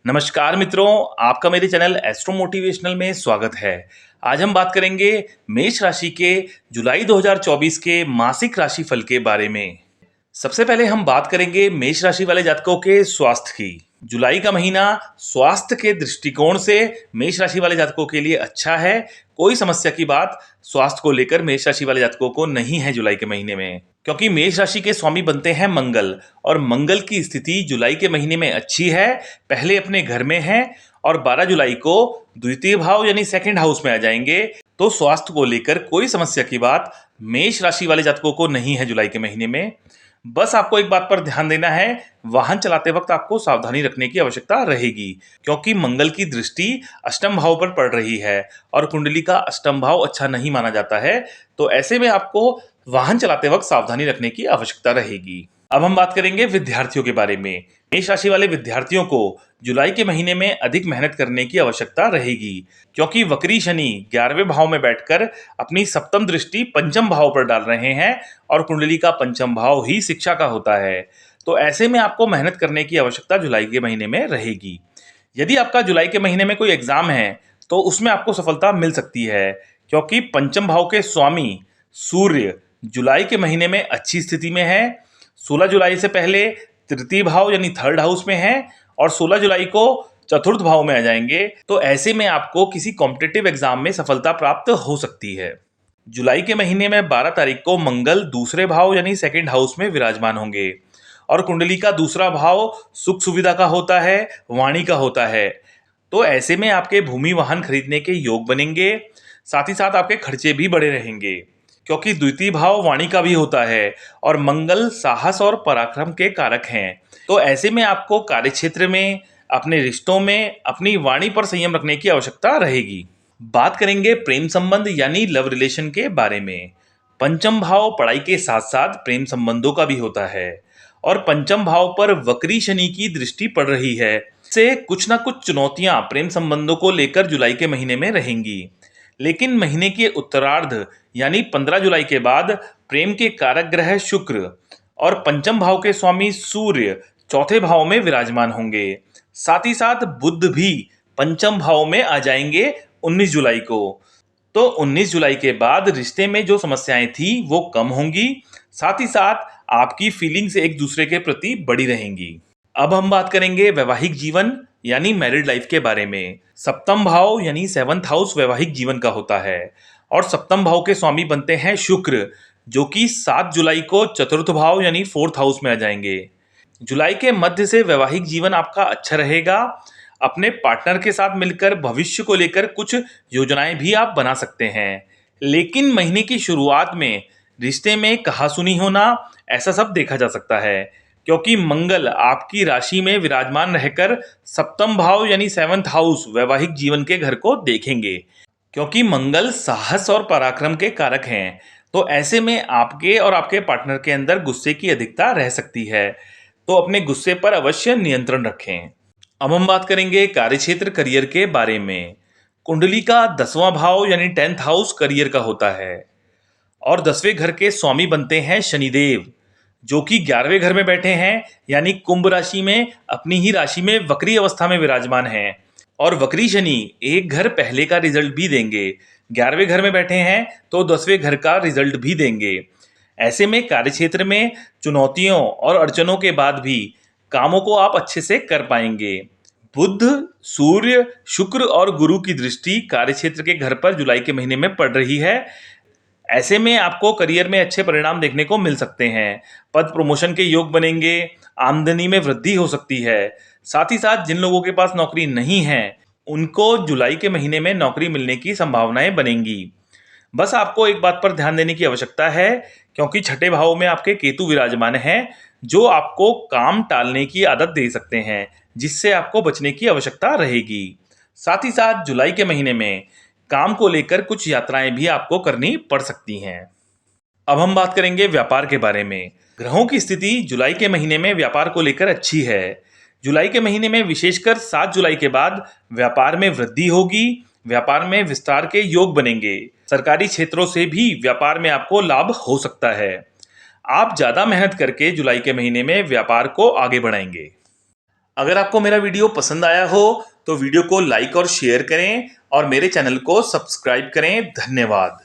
नमस्कार मित्रों, आपका मेरे चैनल एस्ट्रो मोटिवेशनल में स्वागत है। आज हम बात करेंगे मेष राशि के जुलाई 2024 के मासिक राशि फल के बारे में। सबसे पहले हम बात करेंगे मेष राशि वाले जातकों के स्वास्थ्य की। जुलाई का महीना स्वास्थ्य के दृष्टिकोण से मेष राशि वाले जातकों के लिए अच्छा है। कोई समस्या की बात स्वास्थ्य को लेकर मेष राशि वाले जातकों को नहीं है जुलाई के महीने में, क्योंकि मेष राशि के स्वामी बनते हैं मंगल, और मंगल की स्थिति जुलाई के महीने में अच्छी है। पहले अपने घर में है और 12 जुलाई को द्वितीय भाव यानी सेकंड हाउस में आ जाएंगे। तो स्वास्थ्य को लेकर कोई समस्या की बात मेष राशि वाले जातकों को नहीं है जुलाई के महीने में। बस आपको एक बात पर ध्यान देना है, वाहन चलाते वक्त आपको सावधानी रखने की आवश्यकता रहेगी, क्योंकि मंगल की दृष्टि अष्टम भाव पर पड़ रही है और कुंडली का अष्टम भाव अच्छा नहीं माना जाता है। तो ऐसे में आपको वाहन चलाते वक्त सावधानी रखने की आवश्यकता रहेगी। अब हम बात करेंगे विद्यार्थियों के बारे में। मेष राशि वाले विद्यार्थियों को जुलाई के महीने में अधिक मेहनत करने की आवश्यकता रहेगी, क्योंकि वक्री शनि 11वें भाव में बैठकर अपनी सप्तम दृष्टि पंचम भाव पर डाल रहे हैं और कुंडली का पंचम भाव ही शिक्षा का होता है। तो ऐसे में आपको मेहनत करने की आवश्यकता जुलाई के महीने में रहेगी। यदि आपका जुलाई के महीने में कोई एग्जाम है तो उसमें आपको सफलता मिल सकती है, क्योंकि पंचम भाव के स्वामी सूर्य जुलाई के महीने में अच्छी स्थिति में है। 16 जुलाई से पहले तृतीय भाव यानी थर्ड हाउस में है और 16 जुलाई को चतुर्थ भाव में आ जाएंगे। तो ऐसे में आपको किसी कॉम्पिटिटिव एग्जाम में सफलता प्राप्त हो सकती है। जुलाई के महीने में 12 तारीख को मंगल दूसरे भाव यानी सेकंड हाउस में विराजमान होंगे और कुंडली का दूसरा भाव सुख सुविधा का होता है, वाणी का होता है। तो ऐसे में आपके भूमि वाहन खरीदने के योग बनेंगे, साथ ही साथ आपके खर्चे भी बढ़े रहेंगे, क्योंकि द्वितीय भाव वाणी का भी होता है और मंगल साहस और पराक्रम के कारक हैं। तो ऐसे में आपको कार्यक्षेत्र में, अपने रिश्तों में अपनी वाणी पर संयम रखने की आवश्यकता रहेगी। बात करेंगे प्रेम संबंध यानी लव रिलेशन के बारे में। पंचम भाव पढ़ाई के साथ साथ प्रेम संबंधों का भी होता है और पंचम भाव पर वक्री शनि की दृष्टि पड़ रही है। से कुछ ना कुछ चुनौतियां प्रेम संबंधों को लेकर जुलाई के महीने में रहेंगी, लेकिन महीने के उत्तरार्ध यानी 15 जुलाई के बाद प्रेम के कारक ग्रह शुक्र और पंचम भाव के स्वामी सूर्य चौथे भाव में विराजमान होंगे। साथ ही साथ बुध भी पंचम भाव में आ जाएंगे 19 जुलाई को। तो 19 जुलाई के बाद रिश्ते में जो समस्याएं थी वो कम होंगी, साथ ही साथ आपकी फीलिंग्स एक दूसरे के प्रति बढ़ी रहेंगी। अब हम बात करेंगे वैवाहिक जीवन यानी मैरिड लाइफ के बारे में। सप्तम भाव यानी सेवंथ हाउस वैवाहिक जीवन का होता है और सप्तम भाव के स्वामी बनते हैं शुक्र, जो कि 7 जुलाई को चतुर्थ भाव यानी फोर्थ हाउस में आ जाएंगे। जुलाई के मध्य से वैवाहिक जीवन आपका अच्छा रहेगा। अपने पार्टनर के साथ मिलकर भविष्य को लेकर कुछ योजनाएं भी आप बना सकते हैं, लेकिन महीने की शुरुआत में रिश्ते में कहासुनी होना ऐसा सब देखा जा सकता है, क्योंकि मंगल आपकी राशि में विराजमान रहकर सप्तम भाव यानी सेवंथ हाउस वैवाहिक जीवन के घर को देखेंगे, क्योंकि मंगल साहस और पराक्रम के कारक हैं। तो ऐसे में आपके और आपके पार्टनर के अंदर गुस्से की अधिकता रह सकती है, तो अपने गुस्से पर अवश्य नियंत्रण रखें। अब हम बात करेंगे कार्यक्षेत्र करियर के बारे में। कुंडली का 10वां भाव यानी 10th हाउस करियर का होता है और 10वें घर के स्वामी बनते हैं शनिदेव, जो कि 11वें घर में बैठे हैं यानी कुंभ राशि में अपनी ही राशि में वक्री अवस्था में विराजमान हैं। और वक्री शनि एक घर पहले का रिजल्ट भी देंगे, 11वें घर में बैठे हैं तो 10वें घर का रिजल्ट भी देंगे। ऐसे में कार्यक्षेत्र में चुनौतियों और अड़चनों के बाद भी कामों को आप अच्छे से कर पाएंगे। बुध, सूर्य, शुक्र और गुरु की दृष्टि कार्यक्षेत्र के घर पर जुलाई के महीने में पड़ रही है। ऐसे में आपको करियर में अच्छे परिणाम देखने को मिल सकते हैं। पद प्रमोशन के योग बनेंगे, आमदनी में वृद्धि हो सकती है। साथ ही साथ जिन लोगों के पास नौकरी नहीं है उनको जुलाई के महीने में नौकरी मिलने की संभावनाएं बनेंगी। बस आपको एक बात पर ध्यान देने की आवश्यकता है, क्योंकि छठे भाव में आपके केतु विराजमान हैं, जो आपको काम टालने की आदत दे सकते हैं, जिससे आपको बचने की आवश्यकता रहेगी। साथ ही साथ जुलाई के महीने में काम को लेकर कुछ यात्राएं भी आपको करनी पड़ सकती हैं। अब हम बात करेंगे व्यापार के बारे में। ग्रहों की स्थिति जुलाई के महीने में व्यापार को लेकर अच्छी है। जुलाई के महीने में विशेषकर 7 जुलाई के बाद व्यापार में वृद्धि होगी, व्यापार में विस्तार के योग बनेंगे। सरकारी क्षेत्रों से भी व्यापार में आपको लाभ हो सकता है। आप ज्यादा मेहनत करके जुलाई के महीने में व्यापार को आगे बढ़ाएंगे। अगर आपको मेरा वीडियो पसंद आया हो तो वीडियो को लाइक और शेयर करें और मेरे चैनल को सब्सक्राइब करें। धन्यवाद।